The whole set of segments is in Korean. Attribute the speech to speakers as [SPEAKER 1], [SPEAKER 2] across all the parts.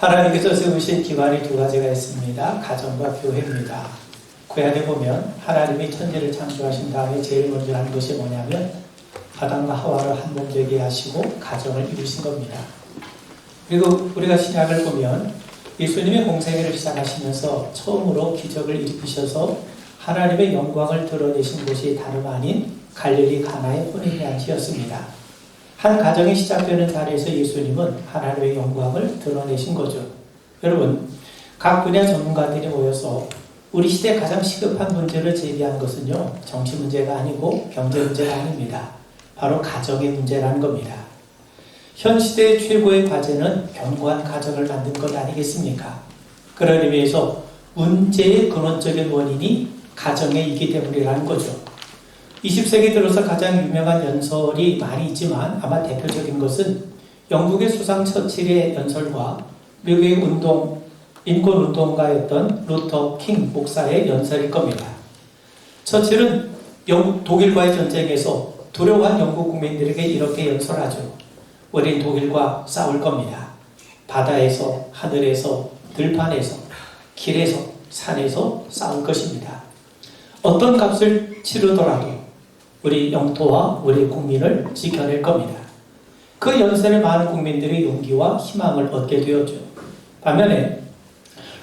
[SPEAKER 1] 하나님께서 세우신 기관이 두 가지가 있습니다. 가정과 교회입니다. 구약에 보면 하나님이 천지를 창조하신 다음에 제일 먼저 한 것이 뭐냐면 아담과 하와를 한 몸 되게 하시고 가정을 이루신 겁니다. 그리고 우리가 신약을 보면 예수님이 공생애를 시작하시면서 처음으로 기적을 일으키셔서 하나님의 영광을 드러내신 곳이 다름 아닌 갈릴리 가나의 혼인잔치였습니다. 한 가정이 시작되는 자리에서 예수님은 하나님의 영광을 드러내신 거죠. 여러분, 각 분야 전문가들이 모여서 우리 시대 가장 시급한 문제를 제기한 것은요, 정치 문제가 아니고 경제 문제가 아닙니다. 바로 가정의 문제라는 겁니다. 현 시대의 최고의 과제는 견고한 가정을 만든 것 아니겠습니까? 그런 의미에서 문제의 근원적인 원인이 가정에 있기 때문이라는 거죠. 20세기 들어서 가장 유명한 연설이 많이 있지만 아마 대표적인 것은 영국의 수상 처칠의 연설과 미국의 인권운동가였던 루터 킹 목사의 연설일 겁니다. 처칠은 독일과의 전쟁에서 두려워한 영국 국민들에게 이렇게 연설하죠. 우린 독일과 싸울 겁니다. 바다에서, 하늘에서, 들판에서, 길에서, 산에서 싸울 것입니다. 어떤 값을 치르더라도 우리 영토와 우리 국민을 지켜낼 겁니다. 그 연설에 많은 국민들이 용기와 희망을 얻게 되었죠. 반면에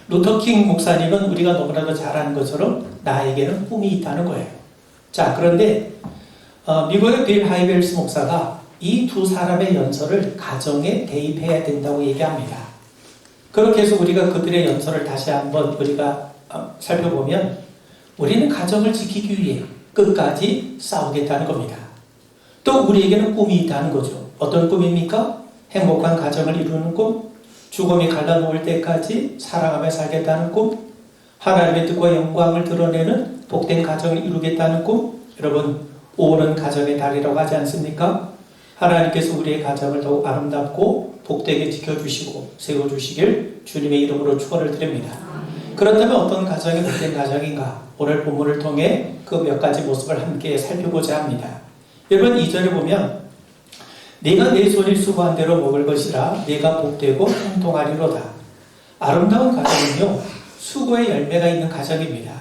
[SPEAKER 1] 루터킹 목사님은 우리가 너무나도 잘 아는 것처럼 나에게는 꿈이 있다는 거예요. 자, 그런데 미국의 빌 하이벨스 목사가 이 두 사람의 연설을 가정에 대입해야 된다고 얘기합니다. 그렇게 해서 우리가 그들의 연설을 다시 한번 우리가 살펴보면 우리는 가정을 지키기 위해 끝까지 싸우겠다는 겁니다. 또 우리에게는 꿈이 있다는 거죠. 어떤 꿈입니까? 행복한 가정을 이루는 꿈, 죽음이 갈라놓을 때까지 사랑하며 살겠다는 꿈, 하나님의 뜻과 영광을 드러내는 복된 가정을 이루겠다는 꿈. 여러분, 5월은 가정의 달이라고 하지 않습니까? 하나님께서 우리의 가정을 더욱 아름답고 복되게 지켜주시고 세워주시길 주님의 이름으로 축원을 드립니다. 그렇다면 어떤 가정이 복된 가정인가? 오늘 본문을 통해 그 몇 가지 모습을 함께 살펴보자 합니다. 여러분, 2절에 보면 내가 내 손이 수고한 대로 먹을 것이라 내가 복되고 형통하리로다. 아름다운 가정은요, 수고의 열매가 있는 가정입니다.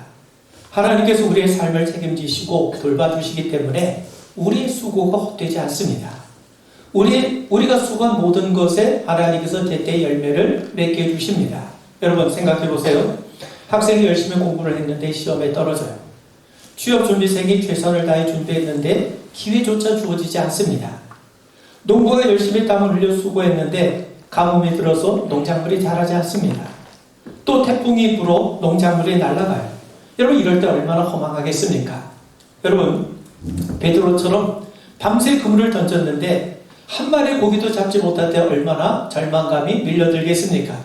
[SPEAKER 1] 하나님께서 우리의 삶을 책임지시고 돌봐주시기 때문에 우리의 수고가 헛되지 않습니다. 우리가 수고한 모든 것에 하나님께서 제때 열매를 맺게 해주십니다. 여러분, 생각해 보세요. 학생이 열심히 공부를 했는데 시험에 떨어져요. 취업 준비생이 최선을 다해 준비했는데 기회조차 주어지지 않습니다. 농부가 열심히 땀을 흘려 수고했는데 가뭄이 들어서 농작물이 자라지 않습니다. 또 태풍이 불어 농작물이 날아가요. 여러분, 이럴 때 얼마나 허망하겠습니까? 여러분, 베드로처럼 밤새 그물을 던졌는데 한 마리의 고기도 잡지 못할 때 얼마나 절망감이 밀려들겠습니까?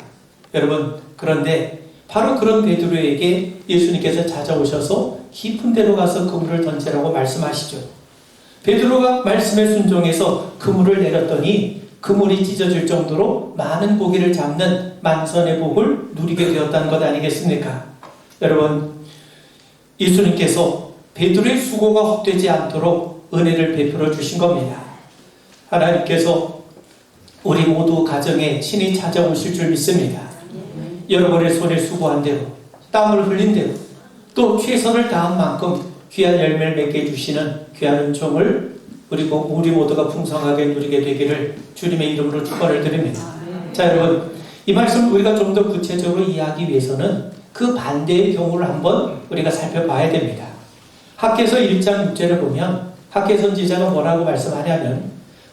[SPEAKER 1] 여러분, 그런데 바로 그런 베드로에게 예수님께서 찾아오셔서 깊은 데로 가서 그물을 던지라고 말씀하시죠. 베드로가 말씀에 순종해서 그물을 내렸더니 그물이 찢어질 정도로 많은 고기를 잡는 만선의 복을 누리게 되었다는 것 아니겠습니까? 여러분, 예수님께서 베드로의 수고가 헛되지 않도록 은혜를 베풀어 주신 겁니다. 하나님께서 우리 모두 가정에 친히 찾아오실 줄 믿습니다. 여러분의 손에 수고한 대로, 땀을 흘린 대로, 또 최선을 다한 만큼 귀한 열매를 맺게 해주시는 귀한 은총을 우리 모두가 풍성하게 누리게 되기를 주님의 이름으로 축원을 드립니다. 자, 여러분, 이 말씀을 우리가 좀 더 구체적으로 이해하기 위해서는 그 반대의 경우를 한번 우리가 살펴봐야 됩니다. 학개서 1장 6절을 보면 학개 선지자가 뭐라고 말씀하냐면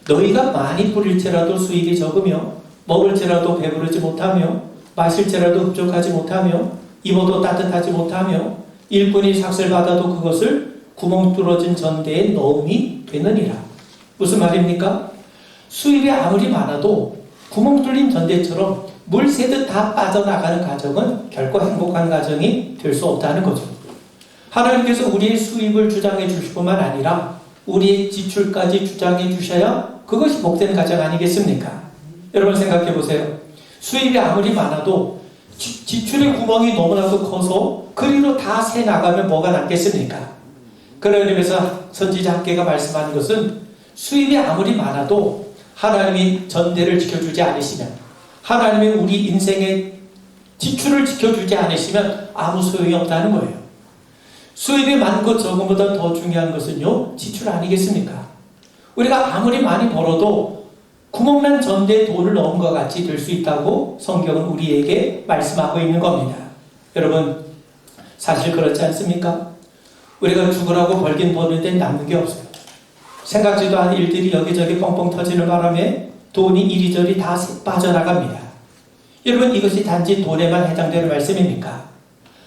[SPEAKER 1] 너희가 많이 뿌릴지라도 수입이 적으며 먹을지라도 배부르지 못하며 마실지라도 흡족하지 못하며 입어도 따뜻하지 못하며 일꾼이 삭슬 받아도 그것을 구멍 뚫어진 전대에 넣음이 되느니라. 무슨 말입니까? 수입이 아무리 많아도 구멍 뚫린 전대처럼 물 새듯 다 빠져나가는 가정은 결코 행복한 가정이 될 수 없다는 거죠. 하나님께서 우리의 수입을 주장해 주실 뿐만 아니라 우리의 지출까지 주장해 주셔야 그것이 복된 가정 아니겠습니까? 여러분, 생각해 보세요. 수입이 아무리 많아도 지출의 구멍이 너무나도 커서 그리로 다 새 나가면 뭐가 남겠습니까? 그런 의미에서 선지자 학개가 말씀하는 것은 수입이 아무리 많아도 하나님이 전대를 지켜주지 않으시면, 하나님이 우리 인생의 지출을 지켜주지 않으시면 아무 소용이 없다는 거예요. 수입이 많고 적음보다 더 중요한 것은요, 지출 아니겠습니까? 우리가 아무리 많이 벌어도 구멍난 전대에 돈을 넣은 것 같이 될 수 있다고 성경은 우리에게 말씀하고 있는 겁니다. 여러분, 사실 그렇지 않습니까? 우리가 죽으라고 벌긴 버는데 남는 게 없어요. 생각지도 않은 일들이 여기저기 뻥뻥 터지는 바람에 돈이 이리저리 다 빠져나갑니다. 여러분, 이것이 단지 돈에만 해당되는 말씀입니까?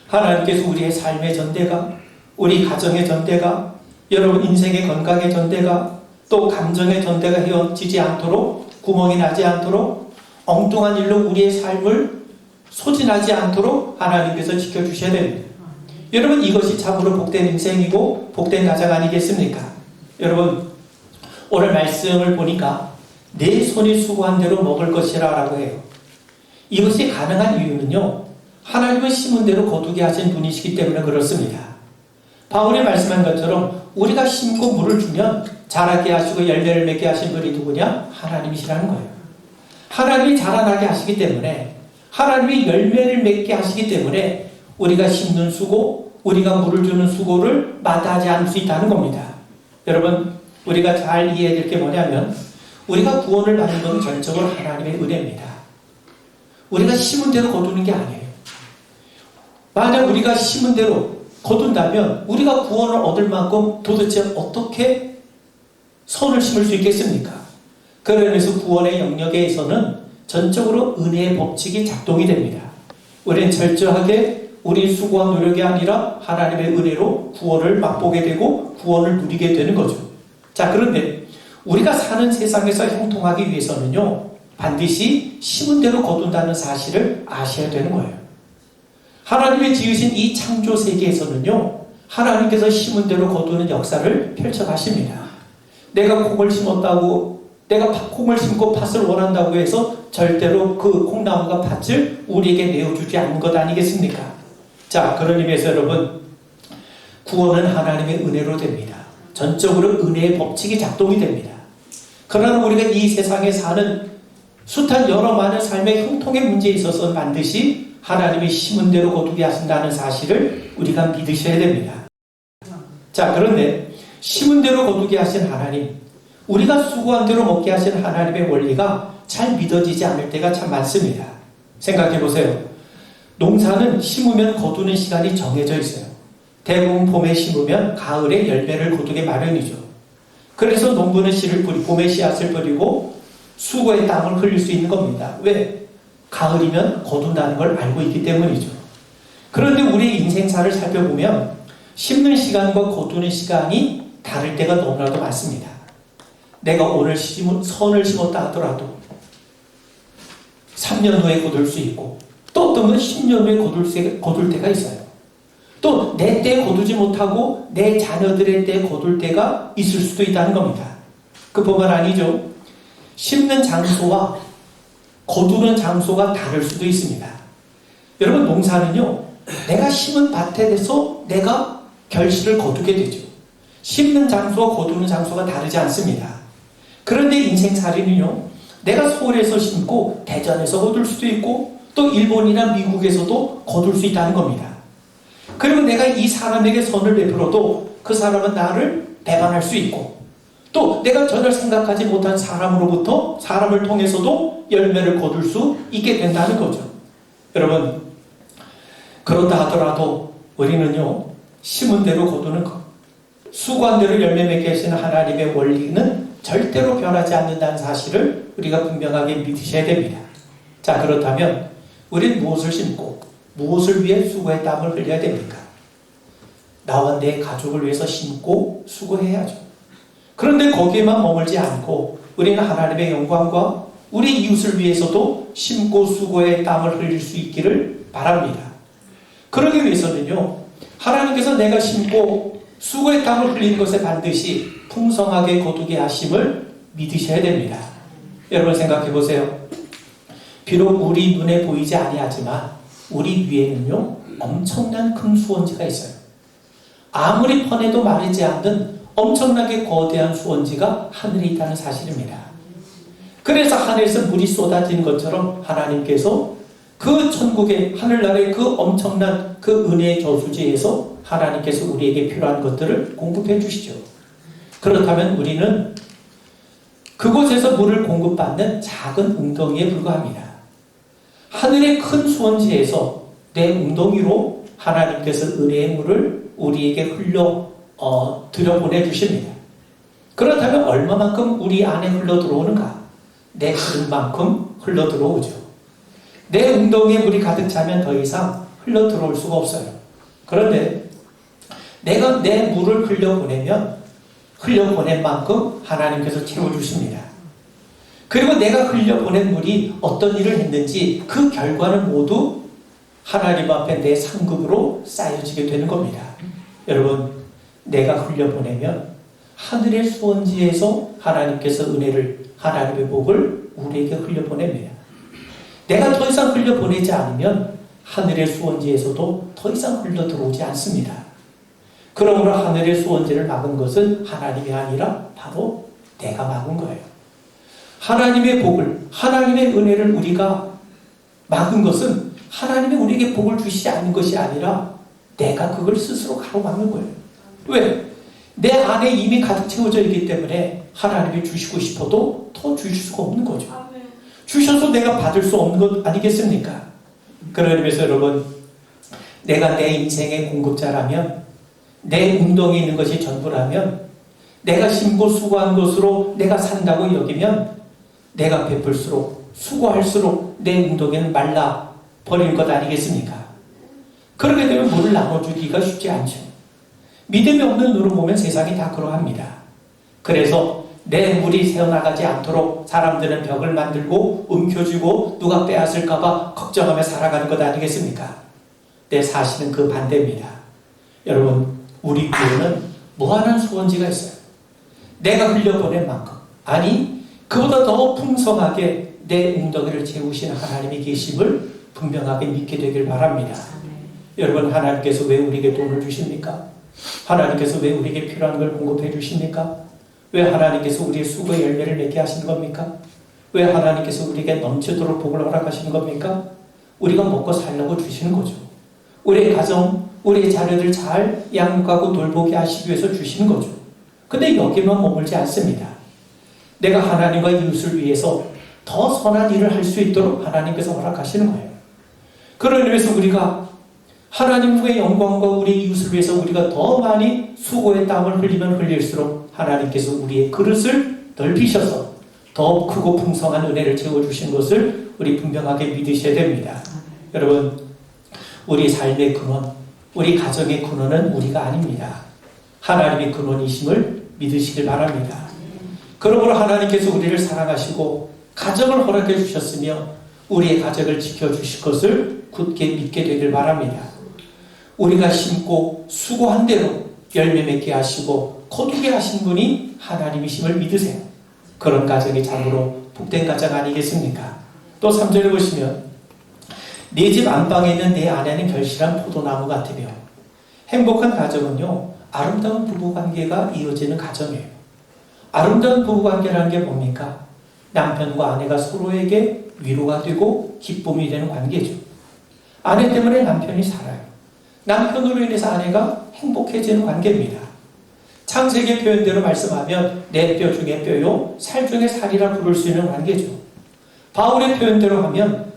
[SPEAKER 1] 하나님께서 우리의 삶의 전대가, 우리 가정의 전대가, 여러분 인생의 건강의 전대가, 또 감정의 전대가 헤어지지 않도록, 구멍이 나지 않도록, 엉뚱한 일로 우리의 삶을 소진하지 않도록 하나님께서 지켜주셔야 됩니다. 여러분, 이것이 참으로 복된 인생이고 복된 가정 아니겠습니까? 여러분, 오늘 말씀을 보니까 내 손이 수고한 대로 먹을 것이라 라고 해요. 이것이 가능한 이유는요, 하나님은 심은 대로 거두게 하신 분이시기 때문에 그렇습니다. 바울이 말씀한 것처럼 우리가 심고 물을 주면 자라게 하시고 열매를 맺게 하신 분이 누구냐? 하나님이시라는 거예요. 하나님이 자라나게 하시기 때문에, 하나님이 열매를 맺게 하시기 때문에 우리가 심는 수고, 우리가 물을 주는 수고를 마다하지 않을 수 있다는 겁니다. 여러분, 우리가 잘 이해해야 될 게 뭐냐면, 우리가 구원을 받는 건 전적으로 하나님의 은혜입니다. 우리가 심은 대로 거두는 게 아니에요. 만약 우리가 심은 대로 거둔다면 우리가 구원을 얻을 만큼 도대체 어떻게 선을 심을 수 있겠습니까? 그러면서 구원의 영역에서는 전적으로 은혜의 법칙이 작동이 됩니다. 우리는 철저하게 우리 수고와 노력이 아니라 하나님의 은혜로 구원을 맛보게 되고 구원을 누리게 되는 거죠. 자, 그런데 우리가 사는 세상에서 형통하기 위해서는요, 반드시 심은 대로 거둔다는 사실을 아셔야 되는 거예요. 하나님이 지으신 이 창조 세계에서는요, 하나님께서 심은 대로 거두는 역사를 펼쳐가십니다. 내가 콩을 심었다고, 내가 콩을 심고 팥을 원한다고 해서 절대로 그 콩나무가 팥을 우리에게 내어주지 않는 것 아니겠습니까? 자, 그런 의미에서 여러분, 구원은 하나님의 은혜로 됩니다. 전적으로 은혜의 법칙이 작동이 됩니다. 그러나 우리가 이 세상에 사는 숱한 여러 많은 삶의 형통의 문제에 있어서 반드시 하나님이 심은 대로 거두게 하신다는 사실을 우리가 믿으셔야 됩니다. 자, 그런데 심은 대로 거두게 하신 하나님, 우리가 수고한 대로 먹게 하신 하나님의 원리가 잘 믿어지지 않을 때가 참 많습니다. 생각해 보세요. 농사는 심으면 거두는 시간이 정해져 있어요. 대부분 봄에 심으면 가을에 열매를 거두게 마련이죠. 그래서 농부는 씨를 봄에 씨앗을 뿌리고 수고의 땀을 흘릴 수 있는 겁니다. 왜? 가을이면 거둔다는 걸 알고 있기 때문이죠. 그런데 우리의 인생사를 살펴보면 심는 시간과 거두는 시간이 다를 때가 너무나도 많습니다. 내가 오늘 선을 심었다 하더라도 3년 후에 거둘 수 있고, 또 어떤 건 10년 후에 거둘 때가 있어요. 또 내 때에 거두지 못하고 내 자녀들의 때에 거둘 때가 있을 수도 있다는 겁니다. 그뿐만 아니죠. 심는 장소와 거두는 장소가 다를 수도 있습니다. 여러분, 농사는요, 내가 심은 밭에 대해서 내가 결실을 거두게 되죠. 심는 장소와 거두는 장소가 다르지 않습니다. 그런데 인생살이는요, 내가 서울에서 심고 대전에서 거둘 수도 있고 또 일본이나 미국에서도 거둘 수 있다는 겁니다. 그리고 내가 이 사람에게 선을 베풀어도 그 사람은 나를 배반할 수 있고, 또 내가 전혀 생각하지 못한 사람을 통해서도 열매를 거둘 수 있게 된다는 거죠. 여러분, 그렇다 하더라도 우리는요, 심은 대로 거두는 것, 수고한 대로 열매 맺게 하시는 하나님의 원리는 절대로 변하지 않는다는 사실을 우리가 분명하게 믿으셔야 됩니다. 자, 그렇다면 우리는 무엇을 심고 무엇을 위해 수고의 땀을 흘려야 됩니까? 나와 내 가족을 위해서 심고 수고해야죠. 그런데 거기에만 머물지 않고 우리는 하나님의 영광과 우리 이웃을 위해서도 심고 수고의 땀을 흘릴 수 있기를 바랍니다. 그러기 위해서는요, 하나님께서 내가 심고 수고의 땀을 흘리는 것에 반드시 풍성하게 거두게 하심을 믿으셔야 됩니다. 여러분, 생각해 보세요. 비록 우리 눈에 보이지 아니하지만 우리 위에는요, 엄청난 큰 수원지가 있어요. 아무리 퍼내도 마르지 않는 엄청나게 거대한 수원지가 하늘에 있다는 사실입니다. 그래서 하늘에서 물이 쏟아진 것처럼 하나님께서 그 천국의 하늘나라의 그 엄청난 그 은혜의 저수지에서 하나님께서 우리에게 필요한 것들을 공급해 주시죠. 그렇다면 우리는 그곳에서 물을 공급받는 작은 웅덩이에 불과합니다. 하늘의 큰 수원지에서 내 웅덩이로 하나님께서 은혜의 물을 우리에게 들여보내 주십니다. 그렇다면 얼마만큼 우리 안에 흘러 들어오는가? 내 그릇만큼 흘러 들어오죠. 내 웅덩이에 물이 가득 차면 더 이상 흘러 들어올 수가 없어요. 그런데 내가 내 물을 흘려보낸 만큼 하나님께서 채워주십니다. 그리고 내가 흘려보낸 물이 어떤 일을 했는지 그 결과는 모두 하나님 앞에 내 상급으로 쌓여지게 되는 겁니다. 여러분, 내가 흘려보내면 하늘의 수원지에서 하나님께서 하나님의 복을 우리에게 흘려보냅니다. 내가 더 이상 흘려보내지 않으면 하늘의 수원지에서도 더 이상 흘러 들어오지 않습니다. 그러므로 하늘의 수원지를 막은 것은 하나님이 아니라 바로 내가 막은 거예요. 하나님의 복을, 하나님의 은혜를 우리가 막은 것은 하나님이 우리에게 복을 주시지 않는 것이 아니라 내가 그걸 스스로 가로막는 거예요. 왜? 내 안에 이미 가득 채워져 있기 때문에 하나님이 주시고 싶어도 더 주실 수가 없는 거죠. 주셔서 내가 받을 수 없는 것 아니겠습니까? 그런 의미에서 여러분, 내가 내 인생의 공급자라면, 내 웅덩이에 있는 것이 전부라면, 내가 심고 수고한 것으로 내가 산다고 여기면 내가 베풀수록 수고할수록 내 웅덩이는 말라 버릴 것 아니겠습니까? 그렇게 되면 물을 나눠주기가 쉽지 않죠. 믿음이 없는 눈으로 보면 세상이 다 그러합니다. 그래서 내 물이 새어나가지 않도록 사람들은 벽을 만들고 움켜쥐고 누가 빼앗을까봐 걱정하며 살아가는 것 아니겠습니까? 내 사실은 그 반대입니다. 여러분, 우리 교회는 무한한 수원지가 있어요. 내가 흘려보낸 만큼, 아니 그보다 더 풍성하게 내 웅덩이를 채우신 하나님이 계심을 분명하게 믿게 되길 바랍니다. 여러분, 하나님께서 왜 우리에게 돈을 주십니까? 하나님께서 왜 우리에게 필요한 걸 공급해 주십니까? 왜 하나님께서 우리의 수고의 열매를 맺게 하시는 겁니까? 왜 하나님께서 우리에게 넘치도록 복을 허락하시는 겁니까? 우리가 먹고 살려고 주시는 거죠. 우리의 가정, 우리의 자녀들 잘 양육하고 돌보게 하시기 위해서 주시는 거죠. 근데 여기만 머물지 않습니다. 내가 하나님과 이웃을 위해서 더 선한 일을 할 수 있도록 하나님께서 허락하시는 거예요. 그런 의미에서 우리가 하나님의 영광과 우리 이웃을 위해서 우리가 더 많이 수고의 땀을 흘리면 흘릴수록 하나님께서 우리의 그릇을 넓히셔서 더 크고 풍성한 은혜를 채워주신 것을 우리 분명하게 믿으셔야 됩니다. 여러분, 우리 삶의 근원, 우리 가정의 근원은 우리가 아닙니다. 하나님의 근원이심을 믿으시길 바랍니다. 그러므로 하나님께서 우리를 사랑하시고 가정을 허락해 주셨으며 우리의 가정을 지켜주실 것을 굳게 믿게 되길 바랍니다. 우리가 심고 수고한 대로 열매 맺게 하시고 거두게 하신 분이 하나님이심을 믿으세요. 그런 가정이 참으로 복된 가정 아니겠습니까? 또 3절에 보시면 내 집 안방에 있는 내 아내는 결실한 포도나무 같으며 행복한 가정은요, 아름다운 부부관계가 이어지는 가정이에요. 아름다운 부부관계라는 게 뭡니까? 남편과 아내가 서로에게 위로가 되고 기쁨이 되는 관계죠. 아내 때문에 남편이 살아요. 남편으로 인해서 아내가 행복해지는 관계입니다. 창세기 표현대로 말씀하면 내 뼈 중에 뼈요 살 중에 살이라 부를 수 있는 관계죠. 바울의 표현대로 하면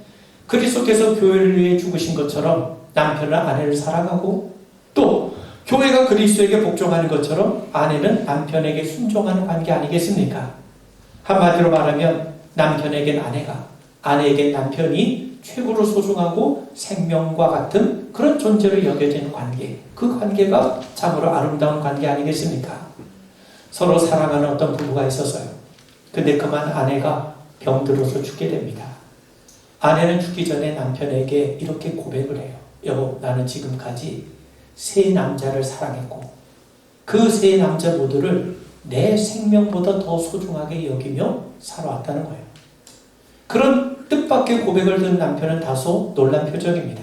[SPEAKER 1] 그리스도께서 교회를 위해 죽으신 것처럼 남편은 아내를 사랑하고 또 교회가 그리스도에게 복종하는 것처럼 아내는 남편에게 순종하는 관계 아니겠습니까? 한마디로 말하면 남편에겐 아내가, 아내에겐 남편이 최고로 소중하고 생명과 같은 그런 존재로 여겨지는 관계, 그 관계가 참으로 아름다운 관계 아니겠습니까? 서로 사랑하는 어떤 부부가 있었어요. 근데 그만 아내가 병들어서 죽게 됩니다. 아내는 죽기 전에 남편에게 이렇게 고백을 해요. 여보, 나는 지금까지 세 남자를 사랑했고 그 세 남자 모두를 내 생명보다 더 소중하게 여기며 살아왔다는 거예요. 그런 뜻밖의 고백을 든 남편은 다소 놀란 표정입니다.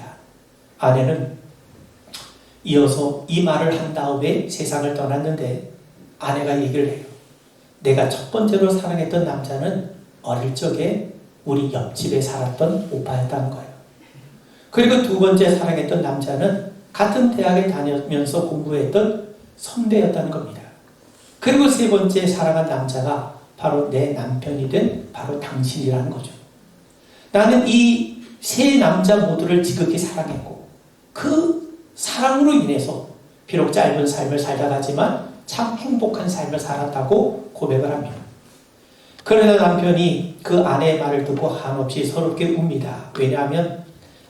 [SPEAKER 1] 아내는 이어서 이 말을 한 다음에 세상을 떠났는데 아내가 얘기를 해요. 내가 첫 번째로 사랑했던 남자는 어릴 적에 우리 옆집에 살았던 오빠였다는 거예요. 그리고 두 번째 사랑했던 남자는 같은 대학에 다니면서 공부했던 선배였다는 겁니다. 그리고 세 번째 사랑한 남자가 바로 내 남편이 된 바로 당신이라는 거죠. 나는 이 세 남자 모두를 지극히 사랑했고 그 사랑으로 인해서 비록 짧은 삶을 살다 가지만 참 행복한 삶을 살았다고 고백을 합니다. 그러나 남편이 그 아내의 말을 듣고 한없이 서럽게 웁니다. 왜냐하면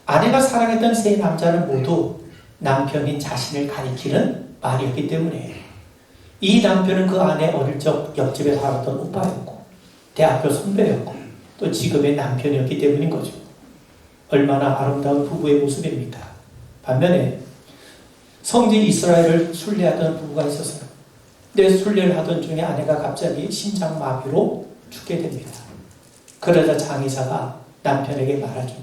[SPEAKER 1] 아내가 사랑했던 세 남자는 모두 남편인 자신을 가리키는 말이었기 때문에 이 남편은 그 아내 어릴 적 옆집에 살았던 오빠였고 대학교 선배였고 또 지금의 남편이었기 때문인 거죠. 얼마나 아름다운 부부의 모습입니까? 반면에 성지 이스라엘을 순례하던 부부가 있었어요. 근데 순례를 하던 중에 아내가 갑자기 심장마비로 죽게 됩니다. 그러자 장의사가 남편에게 말하죠.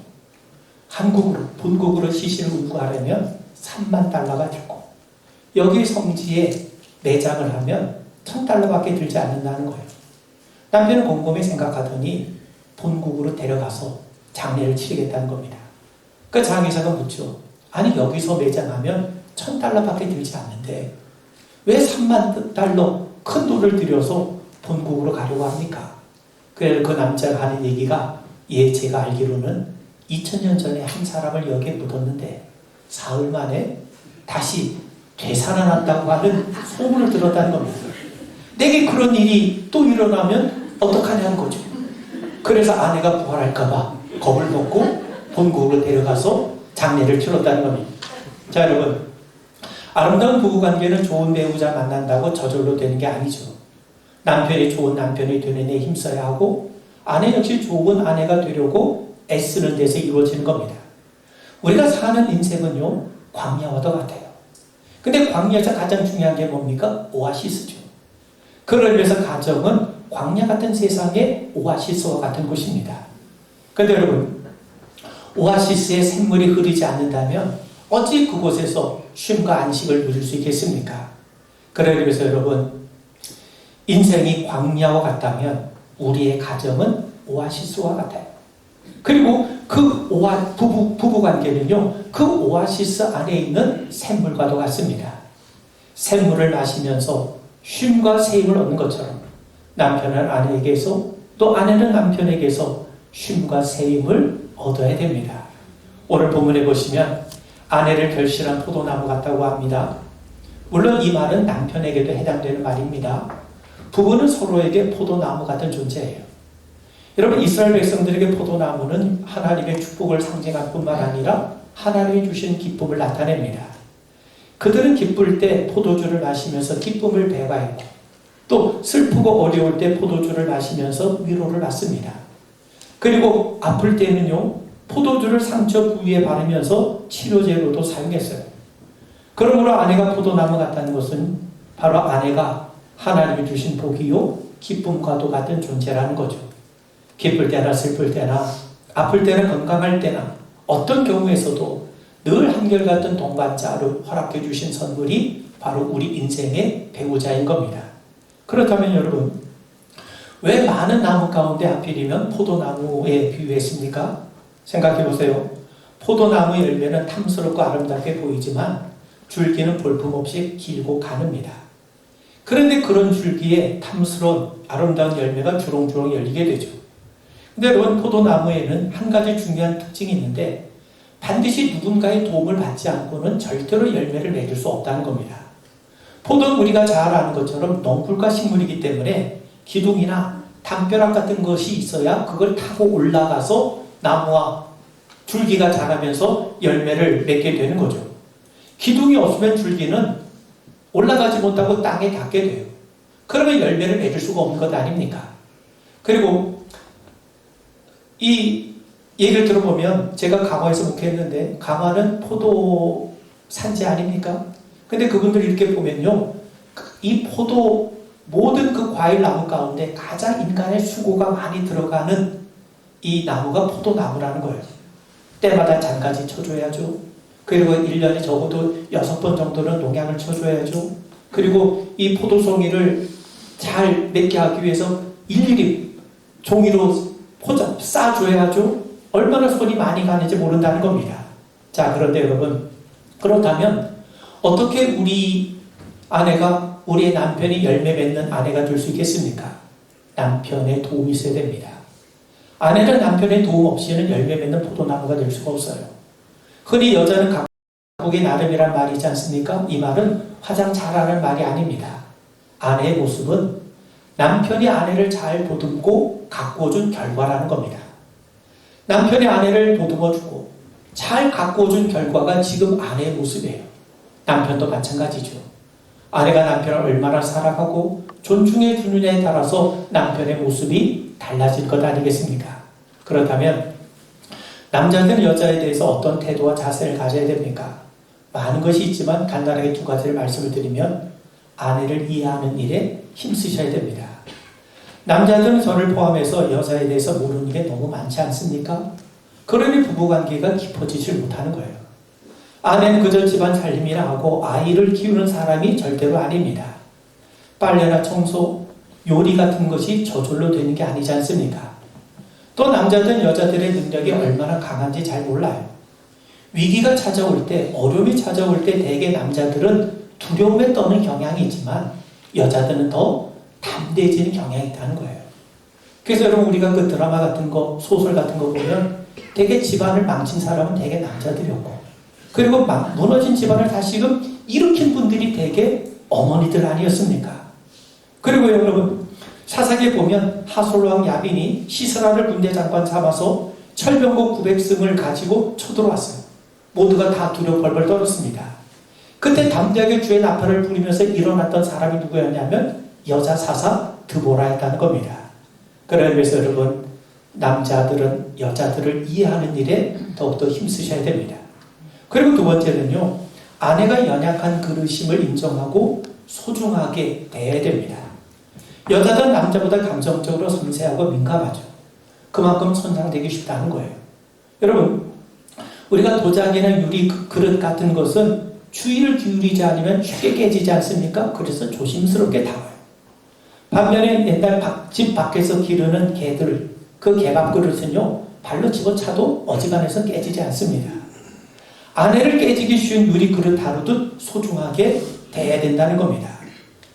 [SPEAKER 1] 한국으로 본국으로 시신을 울고 하려면 3만 달러가 들고 여기 성지에 매장을 하면 1,000달러밖에 들지 않는다는 거예요. 남편은 곰곰이 생각하더니 본국으로 데려가서 장례를 치르겠다는 겁니다. 그 장의사가 묻죠. 아니 여기서 매장하면 1,000달러밖에 들지 않는데 왜 3만 달러 큰 돈을 들여서 본국으로 가려고 합니까? 그래서 그 남자가 하는 얘기가 제가 알기로는 2000년 전에 한 사람을 여기에 묻었는데 사흘 만에 다시 되살아났다고 하는 소문을 들었다는 겁니다. 내게 그런 일이 또 일어나면 어떡하냐는 거죠. 그래서 아내가 부활할까봐 겁을 먹고 본국으로 데려가서 장례를 치렀다는 겁니다. 자 여러분, 아름다운 부부관계는 좋은 배우자 만난다고 저절로 되는 게 아니죠. 남편이 좋은 남편이 되는 데 힘써야 하고 아내 역시 좋은 아내가 되려고 애쓰는 데서 이루어지는 겁니다. 우리가 사는 인생은요 광야와도 같아요. 근데 광야에서 가장 중요한 게 뭡니까? 오아시스죠. 그걸 위해서 가정은 광야 같은 세상의 오아시스와 같은 곳입니다. 그런데 여러분, 오아시스에 샘물이 흐르지 않는다면 어찌 그곳에서 쉼과 안식을 누릴 수 있겠습니까? 그래서 여러분, 인생이 광야와 같다면 우리의 가정은 오아시스와 같아요. 그리고 그 부부관계는요, 그 오아시스 안에 있는 샘물과도 같습니다. 샘물을 마시면서 쉼과 세임을 얻는 것처럼 남편은 아내에게서 또 아내는 남편에게서 쉼과 세임을 얻어야 됩니다. 오늘 본문에 보시면 아내를 결실한 포도나무 같다고 합니다. 물론 이 말은 남편에게도 해당되는 말입니다. 부부는 서로에게 포도나무 같은 존재예요. 여러분, 이스라엘 백성들에게 포도나무는 하나님의 축복을 상징할 뿐만 아니라 하나님이 주신 기쁨을 나타냅니다. 그들은 기쁠 때 포도주를 마시면서 기쁨을 배가했고 또 슬프고 어려울 때 포도주를 마시면서 위로를 받습니다. 그리고 아플 때는요 포도주를 상처 부위에 바르면서 치료제로도 사용했어요. 그러므로 아내가 포도나무 같다는 것은 바로 아내가 하나님이 주신 복이요 기쁨과도 같은 존재라는 거죠. 기쁠 때나 슬플 때나 아플 때나 건강할 때나 어떤 경우에서도 늘 한결같은 동반자로 허락해 주신 선물이 바로 우리 인생의 배우자인 겁니다. 그렇다면 여러분, 왜 많은 나무 가운데 하필이면 포도나무에 비유했습니까? 생각해 보세요. 포도나무 열매는 탐스럽고 아름답게 보이지만 줄기는 볼품없이 길고 가늡니다. 그런데 그런 줄기에 탐스러운 아름다운 열매가 주렁주렁 열리게 되죠. 근데 여러분, 포도나무에는 한 가지 중요한 특징이 있는데 반드시 누군가의 도움을 받지 않고는 절대로 열매를 맺을 수 없다는 겁니다. 포도는 우리가 잘 아는 것처럼 넝쿨과 식물이기 때문에 기둥이나 담벼락 같은 것이 있어야 그걸 타고 올라가서 나무와 줄기가 자라면서 열매를 맺게 되는 거죠. 기둥이 없으면 줄기는 올라가지 못하고 땅에 닿게 돼요. 그러면 열매를 맺을 수가 없는 것 아닙니까? 그리고 이 얘기를 들어보면 제가 강화에서 목회했는데 강화는 포도 산지 아닙니까? 근데 그분들이 이렇게 보면요, 이 포도 모든 그 과일 나무 가운데 가장 인간의 수고가 많이 들어가는 이 나무가 포도나무라는 거예요. 때마다 잔가지 쳐줘야죠. 그리고 1년에 적어도 6번 정도는 농약을 쳐줘야죠. 그리고 이 포도송이를 잘 맺게 하기 위해서 일일이 종이로 싸줘야죠. 얼마나 손이 많이 가는지 모른다는 겁니다. 자, 그런데 여러분, 그렇다면 어떻게 우리 아내가, 우리의 남편이 열매 맺는 아내가 될 수 있겠습니까? 남편의 도움이 있어야 됩니다. 아내는 남편의 도움 없이는 열매 맺는 포도나무가 될 수가 없어요. 흔히 여자는 가꾸기 나름이란 말이 있지 않습니까? 이 말은 화장 잘하는 말이 아닙니다. 아내의 모습은 남편이 아내를 잘 보듬고 가꾸어준 결과라는 겁니다. 남편이 아내를 보듬어주고 잘 가꾸어준 결과가 지금 아내의 모습이에요. 남편도 마찬가지죠. 아내가 남편을 얼마나 사랑하고 존중해 주느냐에 따라서 남편의 모습이 달라질 것 아니겠습니까? 그렇다면 남자는 여자에 대해서 어떤 태도와 자세를 가져야 됩니까? 많은 것이 있지만 간단하게 두 가지를 말씀을 드리면 아내를 이해하는 일에 힘쓰셔야 됩니다. 남자들은 저를 포함해서 여자에 대해서 모르는 게 너무 많지 않습니까? 그러니 부부관계가 깊어지질 못하는 거예요. 아내는 그저 집안 살림이나 하고 아이를 키우는 사람이 절대로 아닙니다. 빨래나 청소, 요리 같은 것이 저절로 되는 게 아니지 않습니까? 또 남자든 여자들의 능력이 얼마나 강한지 잘 몰라요. 위기가 찾아올 때, 어려움이 찾아올 때 대개 남자들은 두려움에 떠는 경향이 있지만 여자들은 더 담대해지는 경향이 있다는 거예요. 그래서 여러분 우리가 그 드라마 같은 거, 소설 같은 거 보면 되게 집안을 망친 사람은 되게 남자들이었고 그리고 무너진 집안을 다시금 일으킨 분들이 되게 어머니들 아니었습니까? 그리고 여러분 사사기에 보면 하솔왕 야빈이 시스라를 군대 장관 잡아서 철병거 900승을 가지고 쳐들어왔어요. 모두가 다 두려워 벌벌 떨었습니다. 그때 담대하게 주의 나팔을 부리면서 일어났던 사람이 누구였냐면 여자 사사 드보라였다는 겁니다. 그래서 여러분 남자들은 여자들을 이해하는 일에 더욱더 힘쓰셔야 됩니다. 그리고 두 번째는요, 아내가 연약한 그릇임을 인정하고 소중하게 대해야 됩니다. 여자든 남자보다 감정적으로 섬세하고 민감하죠. 그만큼 손상되기 쉽다는 거예요. 여러분, 우리가 도자기나 유리 그릇 같은 것은 주의를 기울이지 않으면 쉽게 깨지지 않습니까? 그래서 조심스럽게 다뤄요. 반면에 옛날 집 밖에서 기르는 개들, 그 개밥 그릇은요, 발로 집어차도 어지간해서 깨지지 않습니다. 아내를 깨지기 쉬운 유리 그릇 다루듯 소중하게 대해야 된다는 겁니다.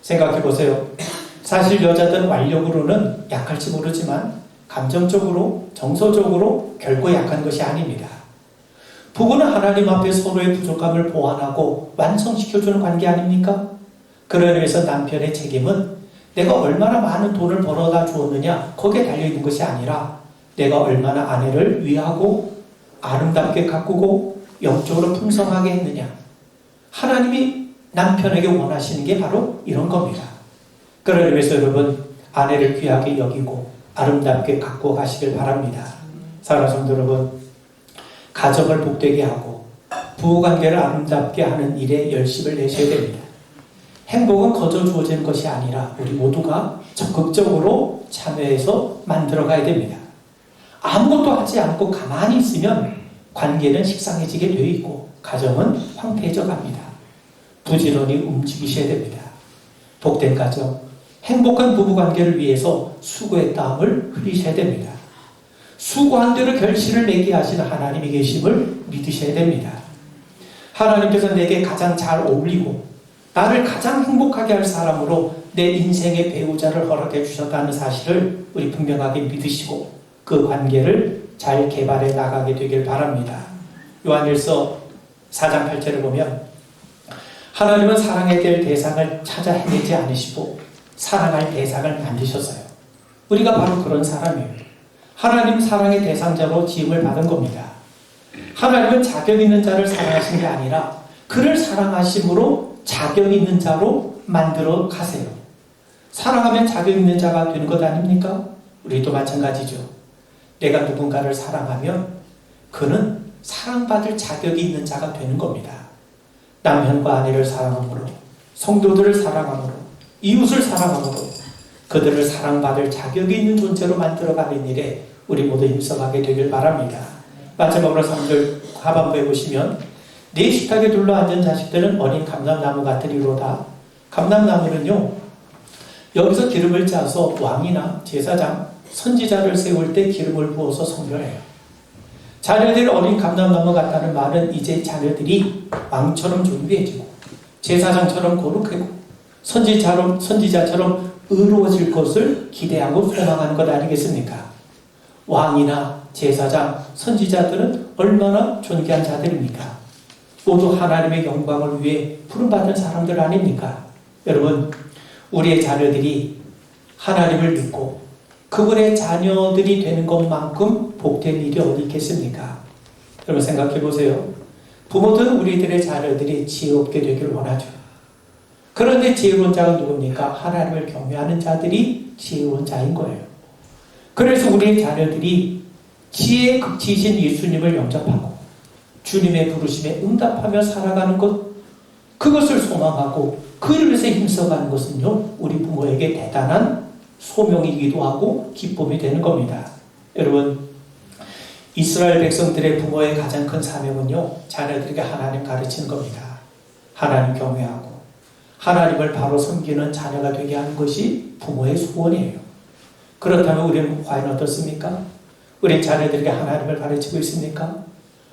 [SPEAKER 1] 생각해 보세요. 사실 여자들은 완력으로는 약할지 모르지만 감정적으로, 정서적으로 결코 약한 것이 아닙니다. 부부는 하나님 앞에 서로의 부족함을 보완하고 완성시켜주는 관계 아닙니까? 그러기 위해서 남편의 책임은 내가 얼마나 많은 돈을 벌어다 주었느냐 거기에 달려있는 것이 아니라 내가 얼마나 아내를 위하고 아름답게 가꾸고 영적으로 풍성하게 했느냐. 하나님이 남편에게 원하시는 게 바로 이런 겁니다. 그러기 위해서 여러분 아내를 귀하게 여기고 아름답게 가꾸어 가시길 바랍니다. 사랑하는 성도 여러분, 가정을 복되게 하고 부부관계를 아름답게 하는 일에 열심을 내셔야 됩니다. 행복은 거저 주어지는 것이 아니라 우리 모두가 적극적으로 참여해서 만들어가야 됩니다. 아무것도 하지 않고 가만히 있으면 관계는 식상해지게 되어 있고 가정은 황폐해져 갑니다. 부지런히 움직이셔야 됩니다. 복된 가정, 행복한 부부관계를 위해서 수고의 땀을 흘리셔야 됩니다. 수고한 대로 결실을 맺게 하시는 하나님이 계심을 믿으셔야 됩니다. 하나님께서 내게 가장 잘 어울리고 나를 가장 행복하게 할 사람으로 내 인생의 배우자를 허락해 주셨다는 사실을 우리 분명하게 믿으시고 그 관계를 잘 개발해 나가게 되길 바랍니다. 요한일서 4장 8절을 보면 하나님은 사랑해야 될 대상을 찾아 헤매지 않으시고 사랑할 대상을 만드셨어요. 우리가 바로 그런 사람이에요. 하나님 사랑의 대상자로 지음을 받은 겁니다. 하나님은 자격 있는 자를 사랑하신 게 아니라 그를 사랑하심으로 자격 있는 자로 만들어 가세요. 사랑하면 자격 있는 자가 되는 것 아닙니까? 우리도 마찬가지죠. 내가 누군가를 사랑하면 그는 사랑받을 자격이 있는 자가 되는 겁니다. 남편과 아내를 사랑함으로, 성도들을 사랑함으로, 이웃을 사랑함으로 그들을 사랑받을 자격이 있는 존재로 만들어가는 일에 우리 모두 힘써가게 되길 바랍니다. 마지막으로 3절 하반부에 보시면 내 식탁에 둘러앉은 자식들은 어린 감람나무 같으리로다. 감람나무는요, 여기서 기름을 짜서 왕이나 제사장 선지자를 세울 때 기름을 부어서 성별해요. 자녀들이 어린 감람 넘어갔다는 말은 이제 자녀들이 왕처럼 존귀해지고 제사장처럼 거룩하고 선지자처럼 의로워질 것을 기대하고 소망하는 것 아니겠습니까? 왕이나 제사장, 선지자들은 얼마나 존귀한 자들입니까? 모두 하나님의 영광을 위해 부름받은 사람들 아닙니까? 여러분, 우리의 자녀들이 하나님을 믿고 그분의 자녀들이 되는 것만큼 복된 일이 어디 있겠습니까? 여러분 생각해 보세요. 부모들은 우리들의 자녀들이 지혜롭게 되기를 원하죠. 그런데 지혜로운 자가 누굽니까? 하나님을 경외하는 자들이 지혜로운 자인 거예요. 그래서 우리의 자녀들이 지혜의 극치이신 예수님을 영접하고 주님의 부르심에 응답하며 살아가는 것, 그것을 소망하고 그를 위해서 힘써가는 것은요, 우리 부모에게 대단한 소명이기도 하고 기쁨이 되는 겁니다. 여러분, 이스라엘 백성들의 부모의 가장 큰 사명은요, 자녀들에게 하나님 가르치는 겁니다. 하나님 경외하고 하나님을 바로 섬기는 자녀가 되게 하는 것이 부모의 소원이에요. 그렇다면 우리는 과연 어떻습니까? 우리 자녀들에게 하나님을 가르치고 있습니까?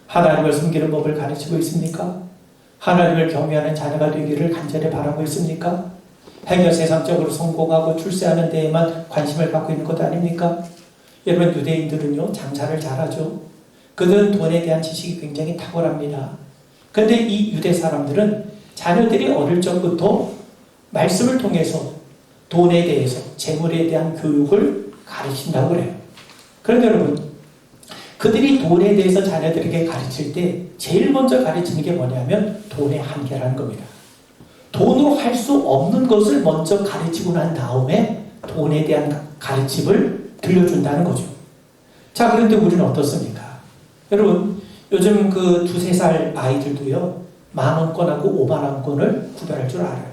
[SPEAKER 1] 하나님을 섬기는 법을 가르치고 있습니까? 하나님을 경외하는 자녀가 되기를 간절히 바라고 있습니까? 행여 세상적으로 성공하고 출세하는 데에만 관심을 갖고 있는 것 아닙니까? 여러분, 유대인들은요, 장사를 잘하죠. 그들은 돈에 대한 지식이 굉장히 탁월합니다. 그런데 이 유대 사람들은 자녀들이 어릴 적부터 말씀을 통해서 돈에 대해서, 재물에 대한 교육을 가르친다고 그래요. 그런데 여러분, 그들이 돈에 대해서 자녀들에게 가르칠 때 제일 먼저 가르치는 게 뭐냐면 돈의 한계라는 겁니다. 돈으로 할 수 없는 것을 먼저 가르치고 난 다음에 돈에 대한 가르침을 들려준다는 거죠. 자, 그런데 우리는 어떻습니까? 여러분, 요즘 그 2-3살 아이들도요, 10,000원권하고 50,000원권을 구별할 줄 알아요.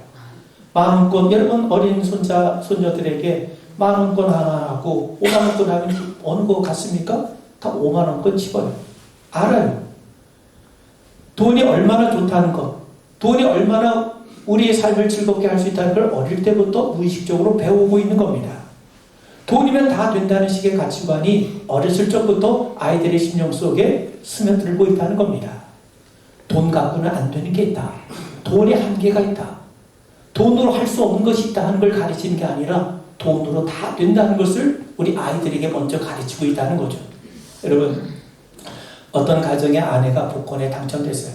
[SPEAKER 1] 10,000원권, 여러분 어린 손녀들에게 10,000원권 하나하고 50,000원권 하면 어느 거 같습니까? 다 50,000원권 집어요. 알아요. 돈이 얼마나 좋다는 것, 돈이 얼마나 우리의 삶을 즐겁게 할 수 있다는 걸 어릴 때부터 무의식적으로 배우고 있는 겁니다. 돈이면 다 된다는 식의 가치관이 어렸을 적부터 아이들의 심령 속에 스며들고 있다는 겁니다. 돈 갖고는 안 되는 게 있다. 돈의 한계가 있다. 돈으로 할 수 없는 것이 있다 하는 걸 가르치는 게 아니라 돈으로 다 된다는 것을 우리 아이들에게 먼저 가르치고 있다는 거죠. 여러분, 어떤 가정의 아내가 복권에 당첨됐어요.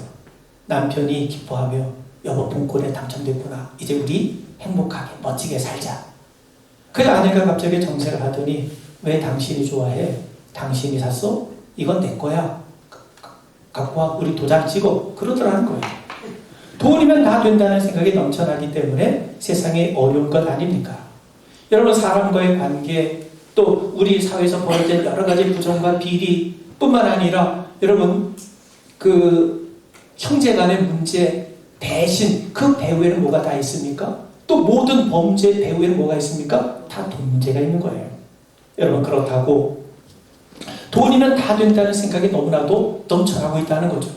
[SPEAKER 1] 남편이 기뻐하며 여보 복권에 당첨됐구나. 이제 우리 행복하게 멋지게 살자. 그 아내가 갑자기 정색을 하더니 왜 당신이 좋아해? 당신이 샀어? 이건 내 거야. 갖고 와. 우리 도장 찍어. 그러더라는 거예요. 돈이면 다 된다는 생각이 넘쳐나기 때문에 세상에 어려운 것 아닙니까? 여러분, 사람과의 관계, 또 우리 사회에서 벌어진 여러 가지 부정과 비리 뿐만 아니라 여러분, 그 형제 간의 문제, 배신, 그 배후에는 뭐가 다 있습니까? 또 모든 범죄 배후에는 뭐가 있습니까? 다 돈 문제가 있는 거예요. 여러분, 그렇다고 돈이면 다 된다는 생각이 너무나도 넘쳐나고 있다는 거죠.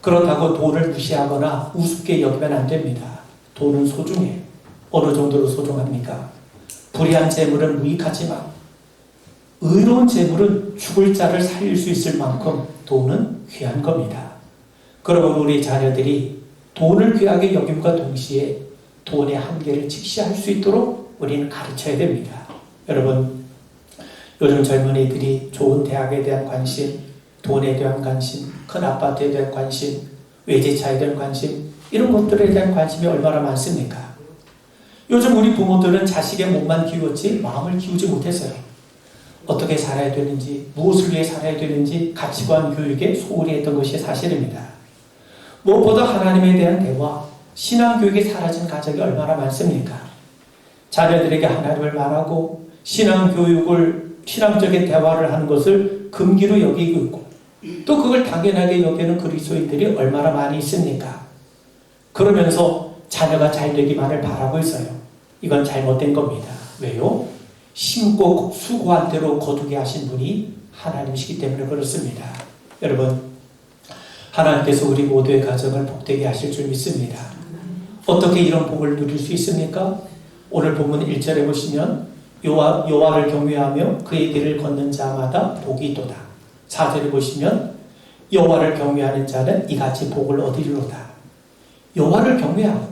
[SPEAKER 1] 그렇다고 돈을 무시하거나 우습게 여기면 안 됩니다. 돈은 소중해요. 어느 정도로 소중합니까? 불의한 재물은 무익하지만 의로운 재물은 죽을 자를 살릴 수 있을 만큼 돈은 귀한 겁니다. 그러면 우리 자녀들이 돈을 귀하게 여김과 동시에 돈의 한계를 직시할 수 있도록 우리는 가르쳐야 됩니다. 여러분, 요즘 젊은이들이 좋은 대학에 대한 관심, 돈에 대한 관심, 큰 아파트에 대한 관심, 외제차에 대한 관심, 이런 것들에 대한 관심이 얼마나 많습니까? 요즘 우리 부모들은 자식의 몸만 키웠지 마음을 키우지 못했어요. 어떻게 살아야 되는지, 무엇을 위해 살아야 되는지 가치관 교육에 소홀히 했던 것이 사실입니다. 무엇보다 하나님에 대한 대화, 신앙교육이 사라진 가정이 얼마나 많습니까? 자녀들에게 하나님을 말하고 신앙적인 대화를 하는 것을 금기로 여기고 있고 또 그걸 당연하게 여기는 그리스도인들이 얼마나 많이 있습니까? 그러면서 자녀가 잘 되기만을 바라고 있어요. 이건 잘못된 겁니다. 왜요? 심고 수고한 대로 거두게 하신 분이 하나님이시기 때문에 그렇습니다. 여러분, 하나님께서 우리 모두의 가정을 복되게 하실 줄 믿습니다. 어떻게 이런 복을 누릴 수 있습니까? 오늘 본문 1절에 보시면 여호와를 경외하며 그의 길을 걷는 자마다 복이 있도다. 4절에 보시면 여호와를 경외하는 자는 이같이 복을 얻으리로다. 여호와를 경외하고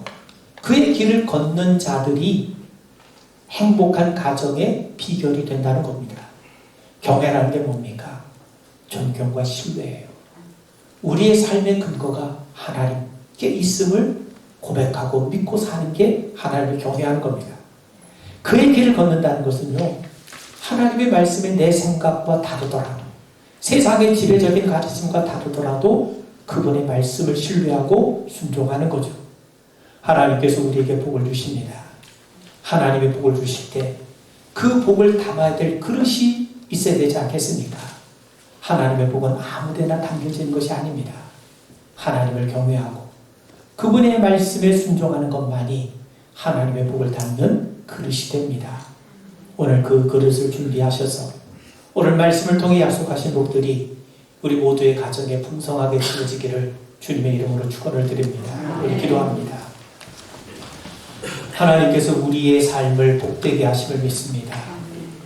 [SPEAKER 1] 그의 길을 걷는 자들이 행복한 가정의 비결이 된다는 겁니다. 경외라는 게 뭡니까? 존경과 신뢰예요. 우리의 삶의 근거가 하나님께 있음을 고백하고 믿고 사는 게 하나님을 경외하는 겁니다. 그의 길을 걷는다는 것은요, 하나님의 말씀에 내 생각과 다르더라도, 세상의 지배적인 가르침과 다르더라도 그분의 말씀을 신뢰하고 순종하는 거죠. 하나님께서 우리에게 복을 주십니다. 하나님의 복을 주실 때 그 복을 담아야 될 그릇이 있어야 되지 않겠습니까? 하나님의 복은 아무데나 담겨지는 것이 아닙니다. 하나님을 경외하고 그분의 말씀에 순종하는 것만이 하나님의 복을 담는 그릇이 됩니다. 오늘 그 그릇을 준비하셔서 오늘 말씀을 통해 약속하신 복들이 우리 모두의 가정에 풍성하게 주어지기를 주님의 이름으로 축원을 드립니다. 우리 기도합니다. 하나님께서 우리의 삶을 복되게 하심을 믿습니다.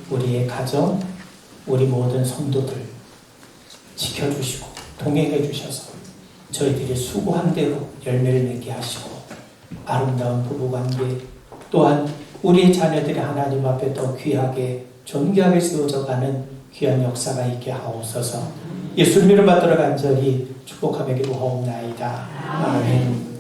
[SPEAKER 1] 우리의 가정, 우리 모든 성도들 지켜주시고 동행해 주셔서 저희들이 수고한 대로 열매를 맺게 하시고 아름다운 부부관계 또한 우리의 자녀들이 하나님 앞에 더 귀하게 존귀하게 세워져가는 귀한 역사가 있게 하옵소서. 예수님 이름 받들어 간절히 축복하며 기도하옵나이다. 아멘.